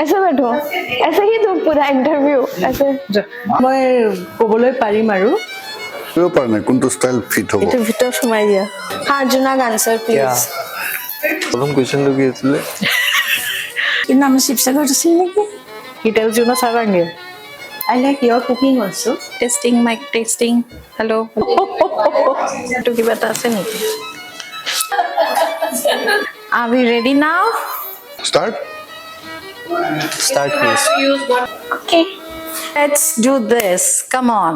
ऐसे बैठो ऐसे ही तो पूरा इंटरव्यू ऐसे মই ক'বলৈ পাৰিম আৰু কৰিব পৰা নাই কোনটো ষ্টাইল ফিট হ'ব এইটো ভিতৰত সোমাই দিয়া हाँ जुनाग आंसर प्लीज প্ৰথম কুৱেশ্যনটো কি আছিলে কিন্তু আমি শিৱসাগৰত আছিল নেকি He tells you no sarangi. I like your cooking also. Testing mic testing hello' এইটো কিবা এটা আছে নেকি Are we ready now? Start start please Okay. Let's do this. Come on.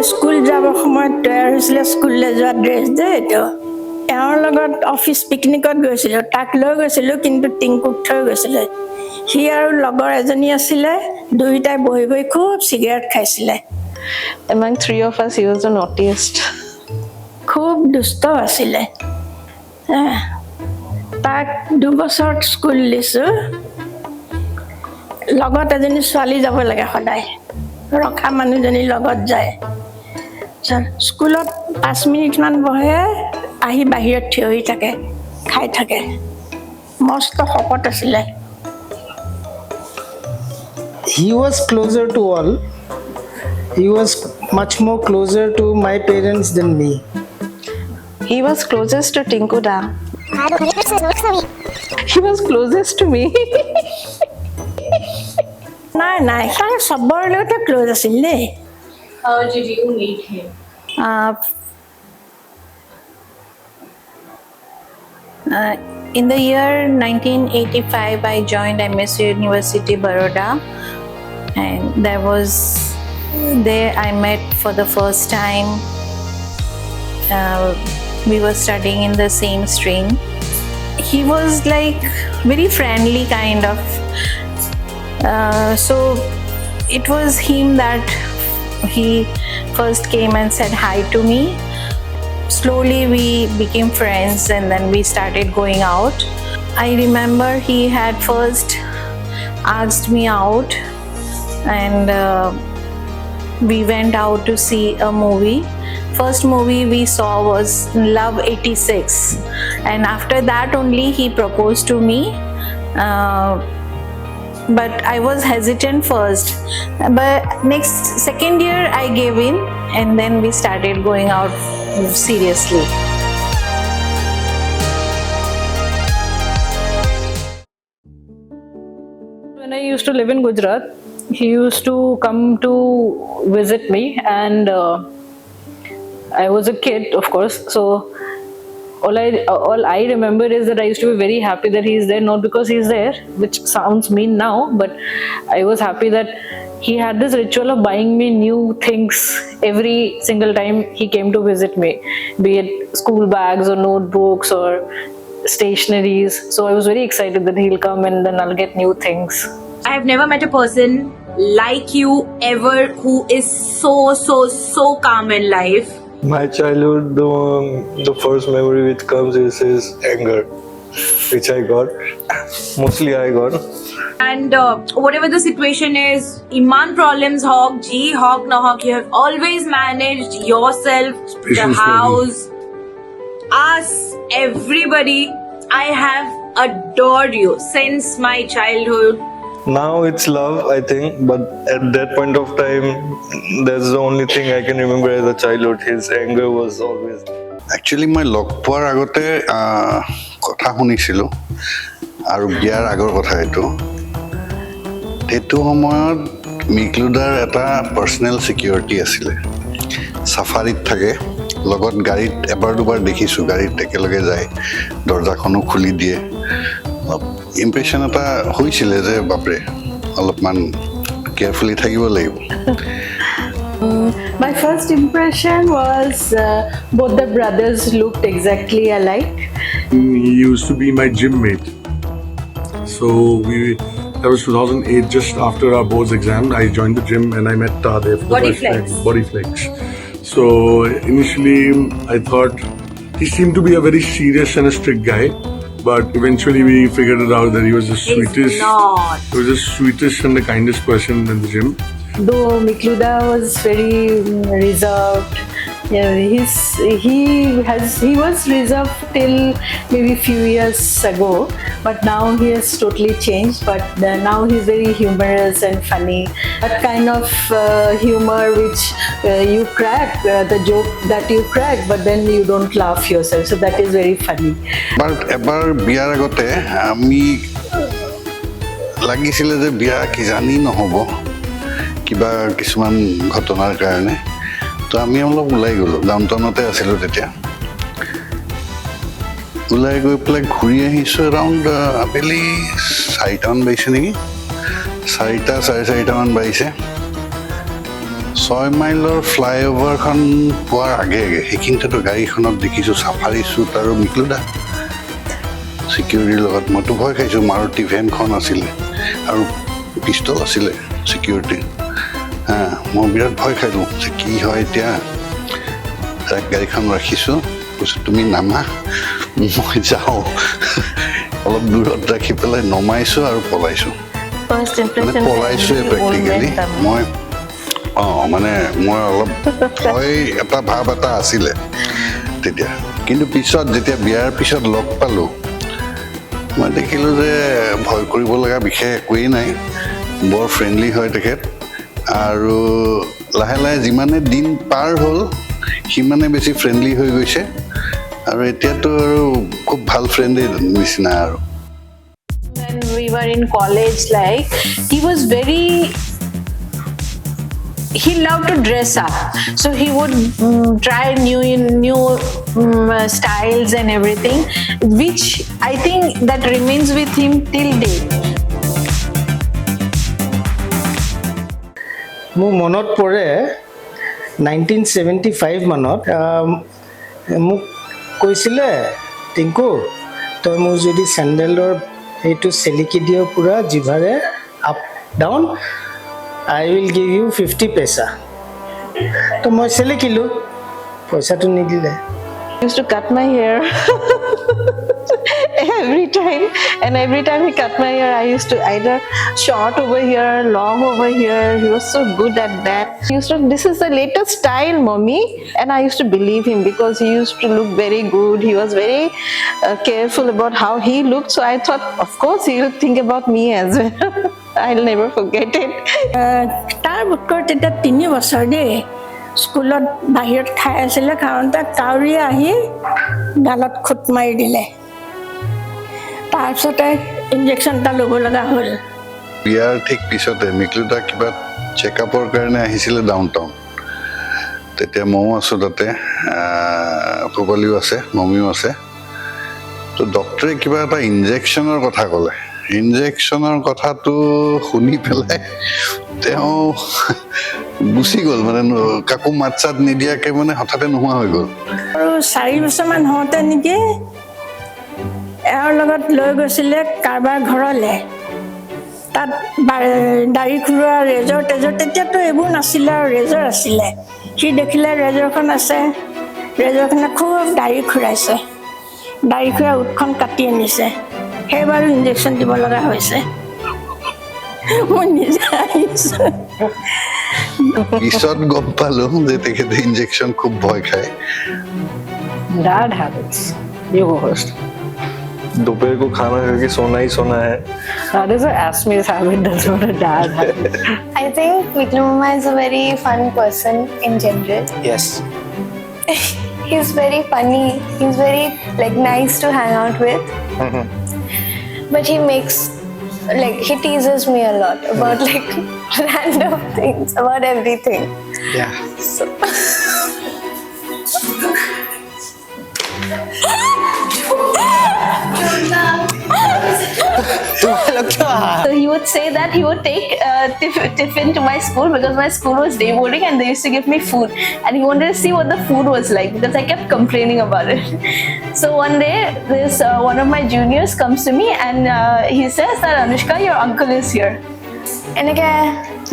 School যাবৰ সময়ত তৈয়াৰ হৈছিলে স্কুললৈ যোৱা ড্ৰেছ যে এইটো এওঁৰ লগত অফিচ পিকনিকত গৈছিলোঁ তাক লৈ গৈছিলোঁ কিন্তু টিংকুক থৈ গৈছিলে সি আৰু লগৰ এজনী আছিলে দুয়োটাই বহি বহি খুব চিগাৰেট খাইছিলে Among three of us, he was the naughtiest. খুব দুষ্ট আছিলে তাক দুবছৰ স্কুল দিছোঁ লগত এজনী ছোৱালী যাব লাগে সদায় ৰখা মানুহজনী লগত যায় স্কুলত 5 মিনিটমান বহে আহি বাহিৰত থিয় হৈ থাকে খাই থাকে মস্ত শকত আছিলে He was closer to all. He was much more closer to my parents than me. He was closest to Tinku Da. He was closest to me. নাই নাই তাৰ চবৰ লগতে ক্ল'জ আছিল দেই How did you meet him? In the year 1985, I joined MSU University, Baroda, and there I met for the first time. We were studying in the same stream. He was like very friendly kind of. So it was him that he first came and said hi to me. Slowly we became friends and then we started going out. I remember he had first asked me out and we went out to see a movie. First movie we saw was Love 86 and after that only he proposed to me. But I was hesitant first. But second year I gave in and then we started going out seriously. When I used to live in Gujarat, he used to come to visit me and I was a kid, of course, so all I remember is that I used to be very happy that he's there, not because he's there, which sounds mean now, but I was happy that he had this ritual of buying me new things every single time he came to visit me, be it school bags or notebooks or stationaries. So I was very excited that he'll come and then I'll get new things. I have never met a person like you ever who is so calm in life. My childhood, the first memory which comes is his anger, which I got. Mostly I got. And whatever the situation is, iman problems hawk, G hawk na hawk, you have always managed yourself, the house, us, everybody. I have adored you since my childhood. Now it's love, I think, but at that point of time, that's the only thing I can remember as a childhood. His anger was always. Actually মই log পোৱাৰ আগতে কথা শুনিছিলোঁ আৰু বিয়াৰ আগৰ কথা এইটো সময়ত মিকলুদাৰ এটা পাৰ্চনেল ছিকিউৰিটি আছিলে চাফাৰীত থাকে লগত গাড়ীত এবাৰ দুবাৰ দেখিছোঁ গাড়ীত একেলগে যায় দৰ্জাখনো খুলি দিয়ে ইম্প্ৰেশ্যন এটা হৈছিলে যে বাপৰে অলপমান কেয়াৰফুলি থাকিব লাগিব My first impression was both the brothers looked exactly alike He used to be my gym mate. So that was 2008, just after our boards exam. I joined the gym and I met Tadev. Bodyflex. So initially I thought he seemed to be a very serious and a strict guy. But eventually we figured it out that he was the sweetest. not. He was the sweetest and the kindest person in the gym. Though Mikluda was very reserved, yeah, he was reserved till maybe few years ago, but now he has totally changed. But now he's very humorous and funny. That kind of humor which you crack, the joke that you crack, but then you don't laugh yourself. So that is very funny. এবাৰ বিয়াৰ আগতে আমি লাগিছিলে যে বিয়া কিজানি নহ'ব কিবা কিছুমান ঘটনাৰ কাৰণে তো আমি অলপ ওলাই গ'লোঁ ডাউনটাউনতে আছিলোঁ তেতিয়া ওলাই গৈ পেলাই ঘূৰি আহিছোঁ এৰাউণ্ড আবেলি 4টামান বাজিছে নেকি 4টা 4:30মান বাজিছে 6 মাইলৰ ফ্লাইঅভাৰখন পোৱাৰ আগে আগে সেইখিনিতেতো গাড়ীখনত দেখিছোঁ চাফাৰী শ্বুট আৰু মিকলুদা চিকিউৰিটিৰ লগত মইতো ভয় খাইছোঁ মাৰুতি ভেনখন আছিলে আৰু পিষ্টল আছিলে চিকিউৰিটি মই বিৰাট ভয় খালোঁ যে কি হয় এতিয়া গাড়ীখন ৰাখিছোঁ কৈছোঁ তুমি নামা মই যাওঁ অলপ দূৰত ৰাখি পেলাই নমাইছোঁ আৰু পলাইছোঁ মানে পলাইছোঁৱে প্ৰেক্টিকেলি মই মানে মই অলপ ভয় এটা ভাৱ এটা আছিলে তেতিয়া কিন্তু পিছত যেতিয়া বিয়াৰ পিছত লগ পালোঁ মই দেখিলোঁ যে ভয় কৰিব লগা বিশেষ একোৱেই নাই বৰ ফ্ৰেণ্ডলি হয় তেখেত আৰু লাহে লাহে যিমানে দিন পাৰ হ'ল সিমানে বেছি ফ্ৰেণ্ডলি হৈ গৈছে আৰু এতিয়াতো আৰু খুব ভাল ফ্ৰেণ্ডেই নিচিনা আৰু When we were in college, like he was he loved to dress up, so he would try new styles and everything, which I think that remains with him till date. মোৰ মনত পৰে 1975 মানত মোক কৈছিলে টিংকু তই মোৰ যদি চেণ্ডেলৰ এইটো চেলিকি দিয় পুৰা জিভাৰে up down I will give you 50 paisa. তো মই চেলিকিলোঁ পইচাটো নিদিলে He used to cut my hair every time he cut my hair I used to either short over here, long over here. He was so good at that. He used to, this is the latest style, mommy, and I used to believe him because he used to look very good. He was very careful about how he looked, so I thought of course he will think about me as well. I'll never forget it. তাৰ বোধকৰ তেতিয়া 3 বছৰ দেই স্কুলত বাহিৰত খাই আছিলে খাওঁতে কাউৰী আহি গালত খুট মাৰি দিলে তাৰপিছতে ইনজেকশ্যন এটা ল'ব লগা হ'ল বিয়াৰ ঠিক পিছতে মিকলুদা কিবা চেকআপৰ কাৰণে আহিছিলে ডাউনটাউন তেতিয়া ময়ো আছোঁ তাতে পপালিও আছে মমিও আছে তো ডক্টৰে কিবা এটা ইনজেকশ্যনৰ কথা ক'লে ইনজেকশ্যনৰ কথাটো শুনি পেলাই তেওঁ গুচি গ'ল মানে কাকো মাত চাত নিদিয়াকৈ মানে হঠাতে নোহোৱা হৈ গ'ল আৰু 4 বছৰমান হওঁতে নেকি এওঁৰ লগত লৈ গৈছিলে কাৰোবাৰ ঘৰলৈ তাত দাড়ি খুৰোৱা ৰেজৰ তেজৰ তেতিয়াতো এইবোৰ নাছিলে আৰু ৰেজৰ আছিলে সি দেখিলে ৰেজৰখন আছে ৰেজৰখনে খুব দাড়ি খুৰাইছে দাড়ি খুৰা উঠখন কাটি আনিছে সেইবাৰো ইনজেকশ্যন দিব লগা হৈছে মই নিজে আহিছোঁ পিছত গম পালোঁ যে তেখেতে ইনজেকশ্যন খুব ভয় খায় Bad habits. You go first. दोपहर को खाना खा के सोना ही सोना है That is a Asmi's habit. That's not a dad habit. I think Miklu Mama is a very fun person in general. Yes. He's very funny. He's very nice to hang out with. But he teases me a lot about random things, about everything. Yeah. So So he would say that he would take tiffin to my school because my school was day boarding and they used to give me food. And he wanted to see what the food was like because I kept complaining about it. So one day, this one of my juniors comes to me and he says that Anushka, your uncle is here. এনেকে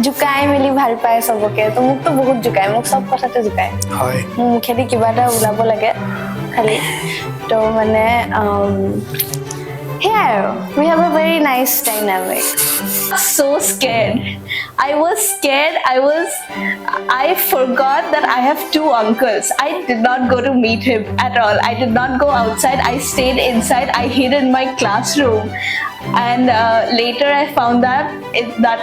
জুকাই মেলি ভাল পায় সবকে তো মোক তো বহুত জুকাই মোক সব কথাতে জুকাই হয় মোৰ মুখেদি কিবা এটা ওলাব লাগে খালি তো মানে here we have a very nice dynamic. So scared. I forgot that I have two uncles. I did not go to meet him at all. I did not go outside. I stayed inside. I hid in my classroom. And later I found that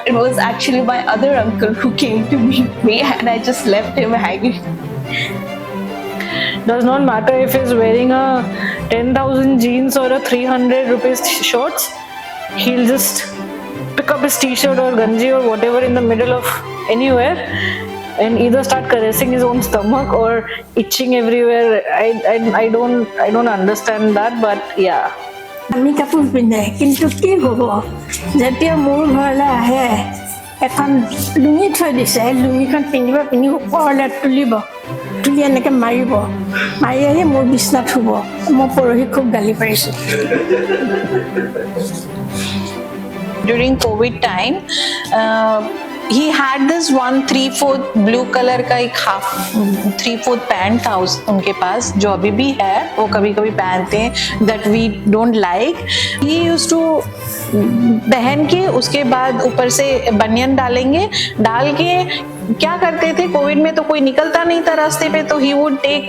it was actually my other uncle who came to meet me, and I just left him hanging. Does not matter if he's wearing a 10,000 jeans or a 300 rupees shorts. He'll just pick up his t-shirt or ganji or whatever in the middle of anywhere and either start caressing his own stomach or itching everywhere. I don't understand that, but yeah. আমি কাপোৰ পিন্ধে কিন্তু কি হ'ব যেতিয়া মোৰ ঘৰলৈ আহে এখন লুঙি থৈ দিছে লুঙিখন পিন্ধি ওপৰলৈ তুলি এনেকৈ মাৰিব মাৰি আহি মোৰ বিচনাত শুব মই পৰহি খুব গালি পাৰিছোঁ During COVID time, he had this 1/3/4 blue color का एक half 3/4 पैंट था उनके पास जो अभी भी है वो कभी कभी पहनते हैं that we don't like. He used to पहन के उसके बाद ऊपर से बनियान डालेंगे डाल के क्या करते थे कोविड में तो कोई निकलता नहीं था रास्ते पे तो he would take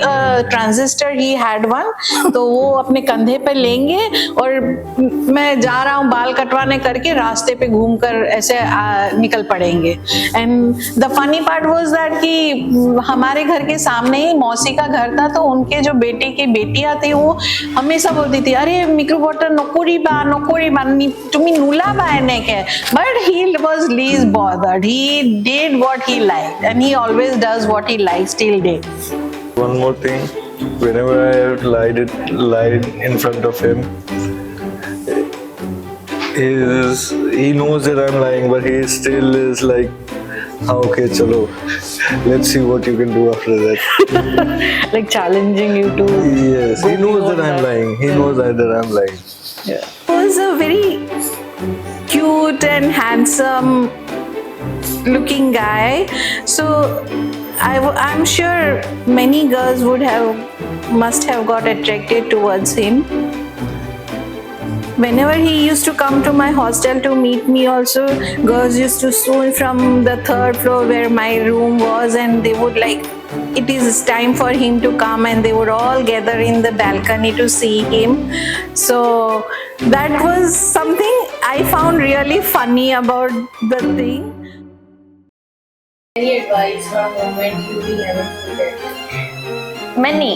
transistor he had one तो वो अपने कंधे पे लेंगे और मैं जा रहा हूँ बाल कटवाने करके रास्ते पे घूमकर ऐसे निकल पड़ेंगे and the funny part was that कि हमारे घर के सामने ही मौसी का घर था तो उनके जो बेटे की बेटियां थी वो हमेशा बोलती थी अरे मिक्रो वाटर नोकोरी बा तुम्हें नुला बायने के but he was least bothered he did what he liked and he always does what he likes till date. One more thing, whenever I have lied in front of him, he knows that I'm lying, but he still is like, okay, chalo, let's see what you can do after that. Like challenging you to. Yes, he knows that I'm lying. He knows that I'm lying. Yeah. He was a very cute and handsome looking guy so I'm sure many girls must have got attracted towards him. Whenever he used to come to my hostel to meet me also girls used to swoon from the 3rd floor where my room was and they would like it is time for him to come and they would all gather in the balcony to see him so that was something I found really funny about the thing. Any advice from him when you never forget? Many.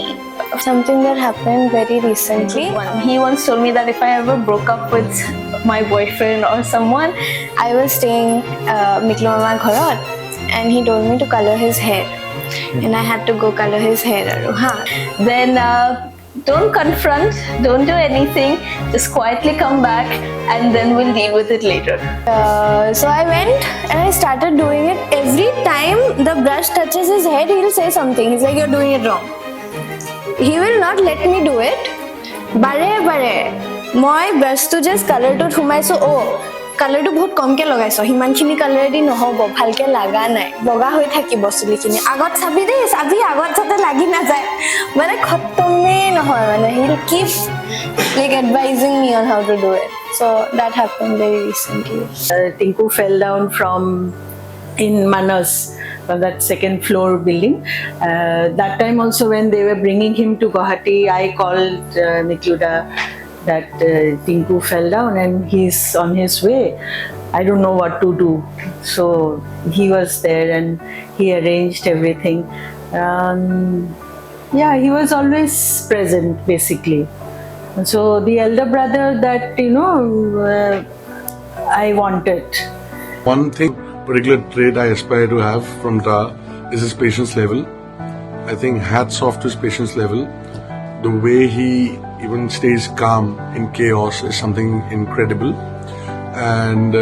Something that happened very recently. He once told me that if I ever broke up with my boyfriend or someone, I was staying Miklo Mama Ghorot and he told me to color his hair. And I had to go color his hair. Then don't confront, don't do anything, just quietly come back and then we'll deal with it later. So I went and I started doing it. Every time the brush touches his head, he'll say something. He's like, you're doing it wrong. He will not let me do it. Bare. My brush to just color to thumaiso, oh, কালাৰটো বহুত কমকে লগাইছো হিমানখিনি কালাৰেদি নহব ভালকে লাগা নাই বগা হৈ থাকিব চুলিখিনি আগত চাবি দেই চাবি আগত যাতে লাগি না যায় মানে খতমে নহয় মানে he will keep like advising me on how to do it so that happened very recently. Tinku fell down from in Manas from that 2nd floor building. That time also when they were bringing him to Guwahati I called Nikluda that Tinku fell down and he's on his way. I don't know what to do. So he was there and he arranged everything. Yeah, he was always present basically. So the elder brother that, I wanted. One thing, particular trait I aspire to have from Ta is his patience level. I think hats off to his patience level. The way he even stays calm in chaos is something incredible. and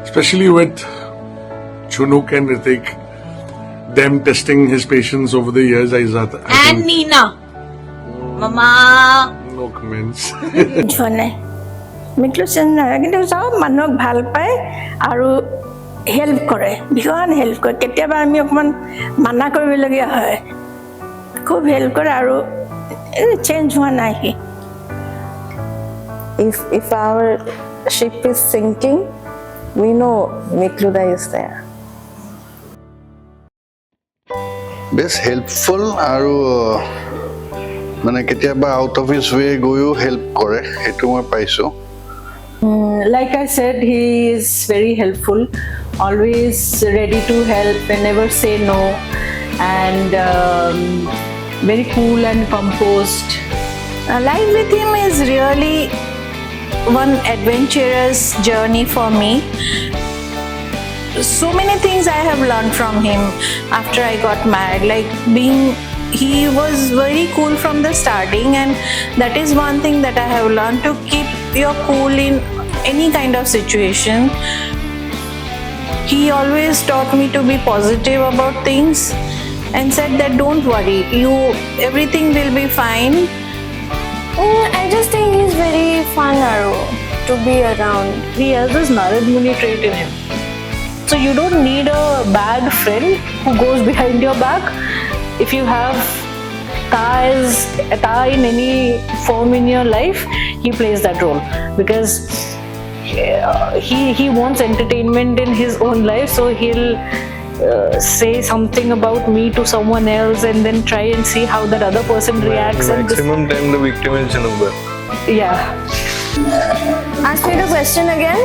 especially with Chunuk and Ritik, them testing his patience over the years. I And think Nina. Mama. no comments. যোৱা নাই মিকলু change নহয় কিন্তু চব মানুহক ভাল পায় আৰু help কৰে ভীষণ হেল্প কৰে কেতিয়াবা আমি অকণমান মানা কৰিবলগীয়া হয় খুব হেল্প কৰে আৰু চেঞ্জ হোৱা নাই C If our ship is sinking, we know Mikluda is there. বেছ হেল্পফুল আৰু মানে কেতিয়াবা আউট অফ হিজ ৱে গৈও হেল্প কৰে সেইটো মই পাইছোঁ Like I said, he is very helpful, always ready to help and never say no, and very cool and composed. Life with him is really one adventurous journey for me. So many things I have learned from him after I got married, like he was very cool from the starting, and that is one thing that I have learned, to keep your cool in any kind of situation. He always taught me to be positive about things and said that don't worry, everything will be fine. I just think he's very fun, Aru, to be around. He has this Narad Muni trait in him. So you don't need a bad friend who goes behind your back. If you have Ta in any form in your life, he plays that role because he wants entertainment in his own life, so he'll say something about me to someone else and then try and see how that other person reacts. Maximum time the victim is Chanubhai. Yeah. Ask me the question again.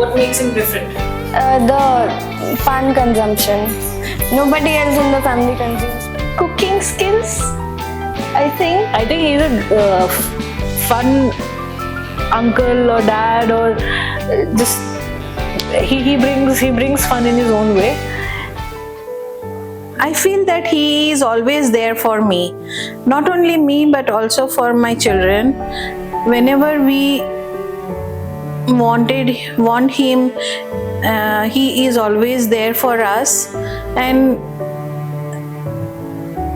What makes him different? The fun consumption. Nobody else in the family consumes. Cooking skills, I think. I think he's a fun uncle or dad, or just he brings fun in his own way. I feel that he is always there for me, not only me but also for my children. Whenever we want him, he is always there for us, and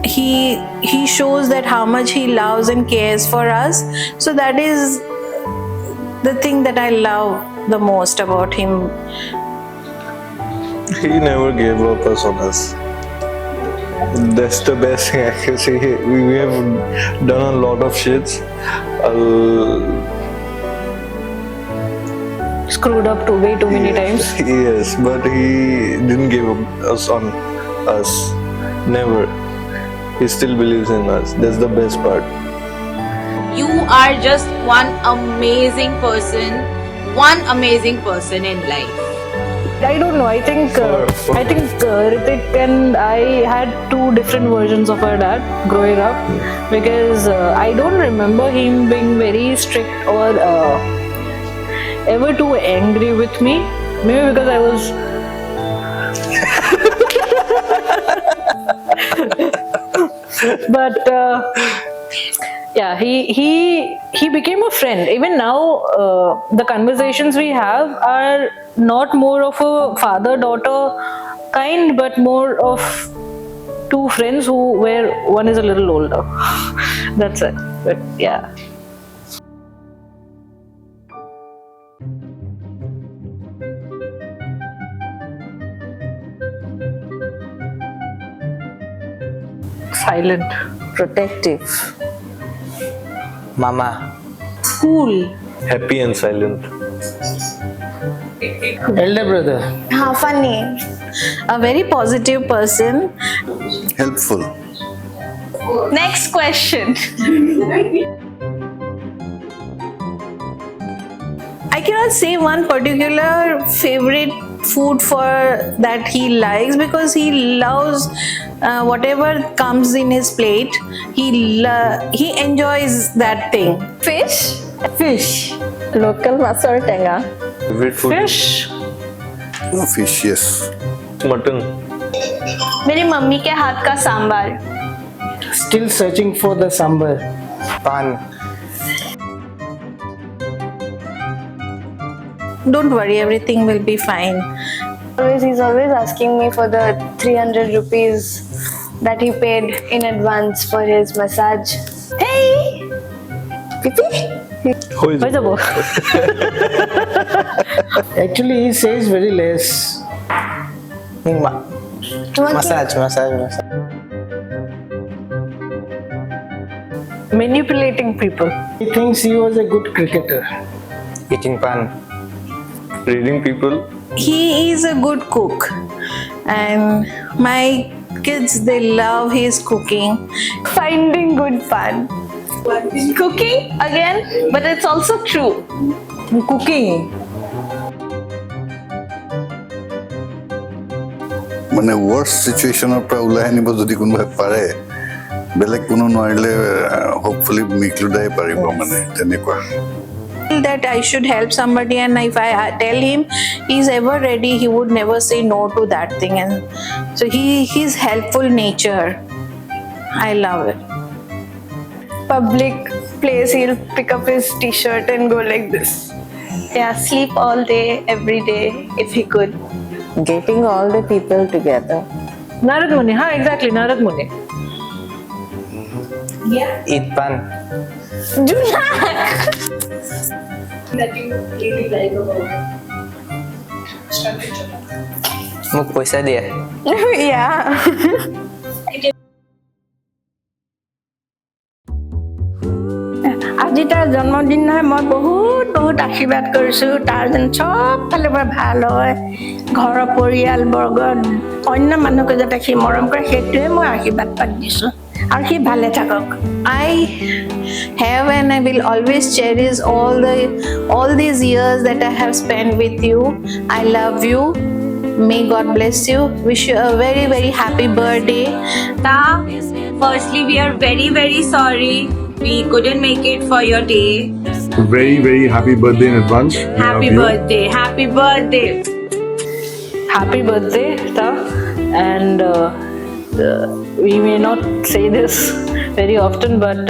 he shows that how much he loves and cares for us. So that is the thing that I love the most about him. He never gave up on us. That's the best thing I can say. We have done a lot of shits. Screwed up way too many times. Yes, but he didn't give up on us. Never. He still believes in us. That's the best part. You are just one amazing person in life. I don't know. I think Ritik and I had two different versions of our dad growing up, because I don't remember him being very strict or ever too angry with me. Maybe because I was but yeah, he became a friend. Even now, the conversations we have are not more of a father-daughter kind, but more of two friends where one is a little older. That's it. But yeah. Silent. Protective. Mama. Cool. Happy and silent. Elder brother. Funny. A very positive person. Helpful Next question. I cannot say one particular favorite food for that he likes, because he loves whatever comes in his plate. He enjoys that thing. Fish. Fish. Local masor tenga. Favorite food? Fish. Fish yes Mutton. मेरी mummy के हाथ का sambar. Still searching for the sambar. Pan. don't worry, everything will be fine. He's always asking me for the 300 rupees that he paid in advance for his massage. Hey! Pipi? হৈ যাব Actually, he says very less. Massage. manipulating people. He thinks he was a good cricketer. Eating pan. Reading people. He is a good cook, and my kids, they love his cooking. Finding good fun. Cooking again, but it's also true. Cooking. মানে worst চিটুৱেশ্যনৰ পৰা ওলাই আনিব যদি কোনোবাই পাৰে, বেলেগ কোনো নোৱাৰিলে হোপফুলি মিকলুদাই পাৰিব, মানে তেনেকুৱা। That I should help somebody, and if I tell him he's ever ready, he would never say no to that thing. And so he's helpful nature. I love it. Public place, he'll pick up his t-shirt and go like this. Yeah, sleep all day, every day, if he could. Getting all the people together. Narad Muni, exactly, Narad Muni. Eat pan. Do not! মোক পইচা দিয়ে। Yeah. আজি তাৰ জন্মদিন নহয়, মই বহুত বহুত আশীৰ্বাদ কৰিছোঁ তাৰ যেন চব ফালৰ পৰা ভাল হয়, ঘৰৰ পৰিয়ালবৰ্গ অন্য মানুহকে যাতে সি মৰম কৰে, সেইটোৱে মই আশীৰ্বাদ পাত দিছোঁ, আৰু সি ভালে থাকক। I have and I will always cherish all these years that I have spent with you. I love you. May God bless you. Wish you a very, very happy birthday. Ta, firstly, we are very, very sorry we couldn't make it for your day. Very, very happy birthday in advance. We Happy love you. birthday, happy birthday. Happy birthday, Ta. And we may not say this very often, but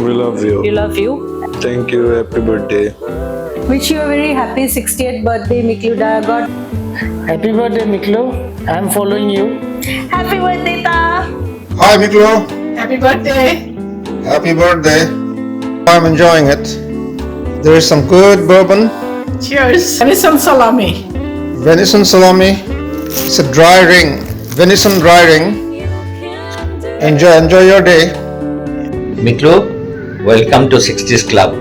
We love you. we love you. Thank you. Happy birthday. Wish you a very happy 60th birthday, Mikluda. God. Happy birthday, Miklu. I'm following you. Happy birthday, Ta. Hi, Miklo. Happy birthday. Happy birthday. I'm enjoying it. There is some good bourbon, Cheers. Venison salami. venison salami. It's a dry ring, venison dry ring. Enjoy your day. Miklu, welcome to 60s Club.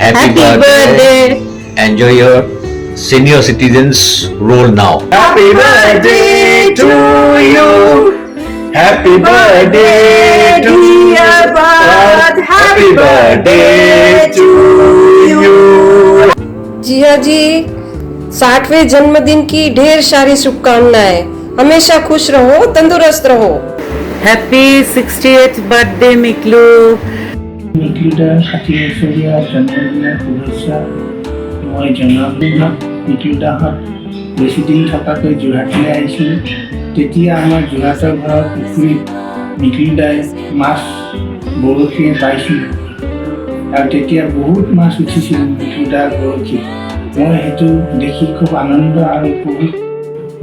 Happy birthday. Enjoy your senior citizens role now. Happy birthday to you. Happy birthday dear Bud. Happy birthday to you. जिया जी 60वें जन्मदिन की ढेर सारी शुभकामनाएं। हमेशा खुश रहो, तंदुरुस्त रहो। Happy 60th birthday, Miklu. মিকলুদাৰ 60 বছৰীয়া জন্মদিনৰ শুভেচ্ছা মই জনাম। মিকলুদাহঁত বেছিদিন থকাকৈ যোৰহাটলৈ আহিছিলোঁ, তেতিয়া আমাৰ যোৰহাটৰ ঘৰৰ পুখুৰীত মিকলুদাই মাছ বৰশীয়ে পাইছিলোঁ, আৰু তেতিয়া বহুত মাছ উঠিছিল মিকলুদাৰ বৰশীত। মই সেইটো দেখি খুব আনন্দ আৰু উপভোগ।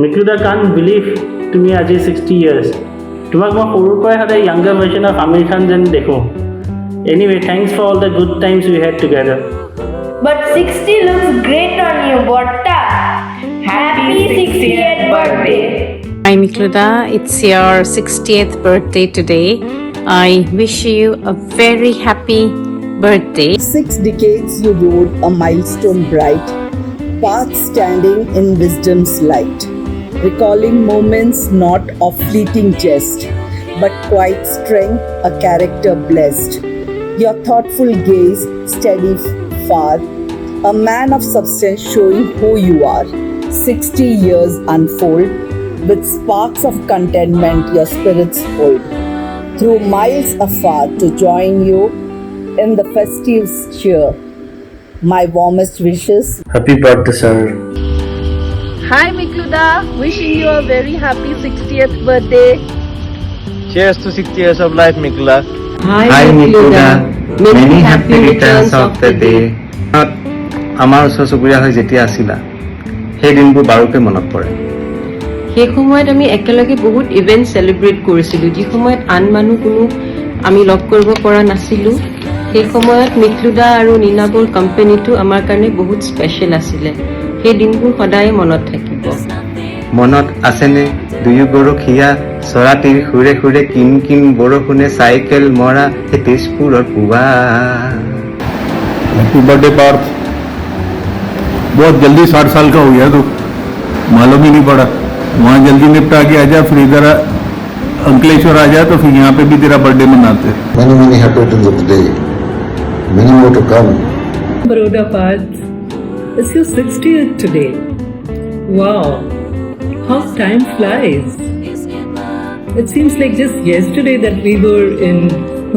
মিকলুদা কান্ট বিলিভ তুমি আজি 60 years. তোমাক মই সৰুৰ পৰাই সদায় য়াংগাৰ ভাৰ্জন অফ আমিৰ খান যেন দেখোঁ। Anyway, thanks for all the good times we had together. But 60 looks great on you, Botta. Happy 60th birthday. Hi Mikluda, it's your 60th birthday today. I wish you a very happy birthday. 6 decades you rode a milestone bright, path standing in wisdom's light, recalling moments not of fleeting jest, but quiet strength, a character blessed. Your thoughtful gaze steady far, a man of substance showing who you are. 60 years unfold, with sparks of contentment your spirits hold. Through miles afar to join you in the festive cheer. My warmest wishes. Happy birthday, sir. Hi Mikluda, wishing you a very happy 60th birthday. Cheers to 60 years of life, Mikla. Hi Mikluda, Many happy returns of the day. আমাৰ ওচৰ চুবুৰীয়া হৈ যেতিয়া আছিলা সেই দিনবোৰ বাৰুকে মনত পৰে। সেই সময়ত আমি একেলগে বহুত ইভেন্ট চেলিব্ৰেট কৰিছিলোঁ, যি সময়ত আন মানুহ কোনো আমি লগ কৰিব পৰা নাছিলোঁ। সেই সময়ত মিকলুদা আৰু নীনাবোৰ কোম্পানীটো আমাৰ কাৰণে বহুত স্পেচিয়েল আছিলে। সেই দিনবোৰ সদায় মনত থাকিব। মনত আছেনে দুয়ো গৰখীয়া চৰাতিৰ সুৰে সুৰে কিন কিন বৰষুণে চাইকেল মৰা সেই তেজপুৰৰ পুৱা। Happy birthday Parth. बहुत जल्दी 60 साल का हो गया तो मालूम ही नहीं पड़ा। वहाँ जल्दी निपटा के आ जा, फिर इधर अंकलेश्वर आ जा, तो फिर यहाँ पे भी तेरा बर्थडे मनाते। Many happy returns of the day. Many more to come. Baroda Parth, it's your 60th today. Wow, how time flies. It seems like just yesterday that we were in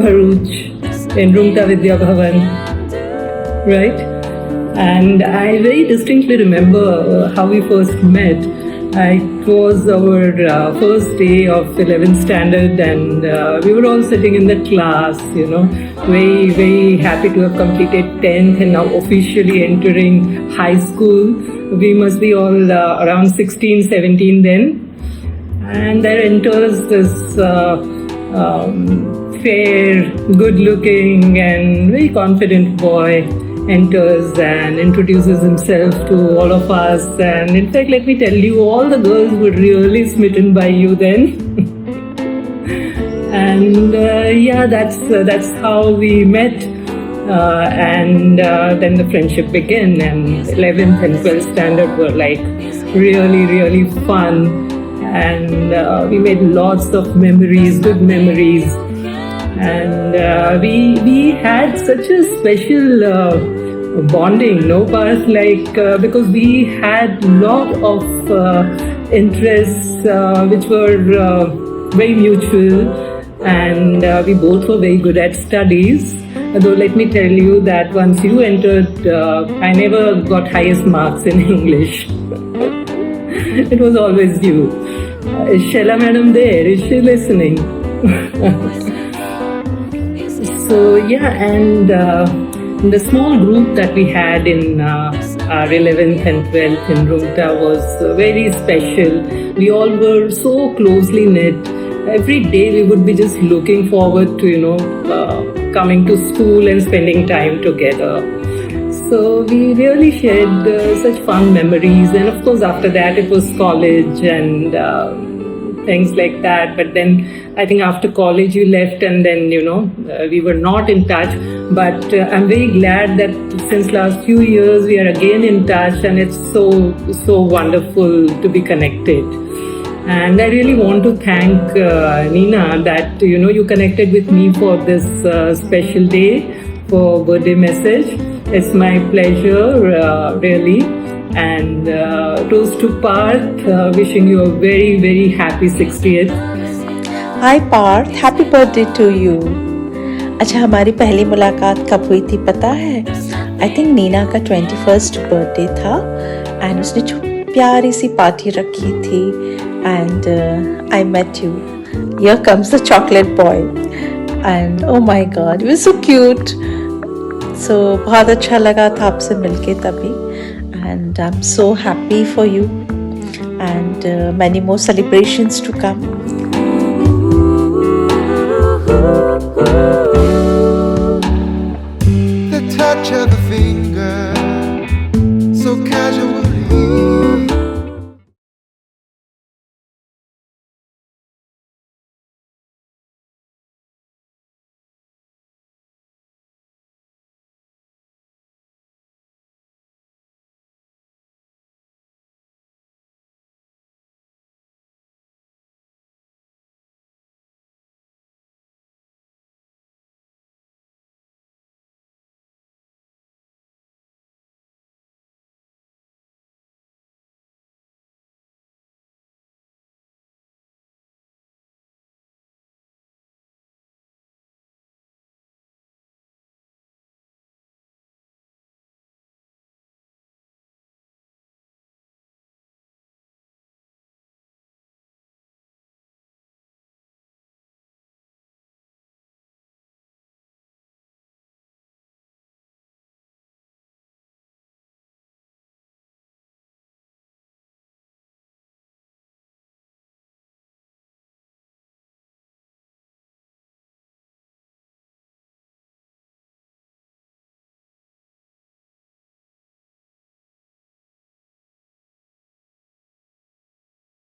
Bharuch, in Rumta Vidya Bhavan, right? And I very distinctly remember how we first met. It was our first day of 11th standard, and we were all sitting in the class, you know, very, very happy to have completed 10th and now officially entering high school. We must be all around 16, 17 then. And there enters this fair, good-looking and very confident boy, enters and introduces himself to all of us. And in fact, let me tell you, all the girls were really smitten by you then. And yeah, that's how we met. And then the friendship began, and 11th and 12th standard were like really, really fun. And we made lots of memories, good memories. And we had such a special bonding, no, Parth, like because we had lot of interests which were very mutual, and we both were very good at studies. Though let me tell you that once you entered, I never got highest marks in English. It was always you. Is Sheila madam there? Is she listening? So yeah, and the small group that we had in our 11th and 12th in Rumta was very special. We all were so closely knit. Every day we would be just looking forward to, you know, coming to school and spending time together. So we really shared such fun memories. And of course after that it was college and things like that. But then I think after college you left, and then, you know, we were not in touch. But I'm very glad that since last few years we are again in touch, and it's so wonderful to be connected. And I really want to thank Neena that, you know, you connected with me for this special day for birthday message. It's my pleasure, really. And toast to Parth, wishing you a very, very happy 60th. Hi Parth, happy birthday to you. अच्छा, हमारी पहली मुलाकात कब हुई थी पता है? I think Neena का 21st बर्थडे था, and उसने प्यारी सी पार्टी रखी थी, and I met you. Here comes the chocolate boy, and oh my God, you were so cute. So बहुत अच्छा लगा था आपसे मिलके तभी, and I'm so happy for you, and many more celebrations to come.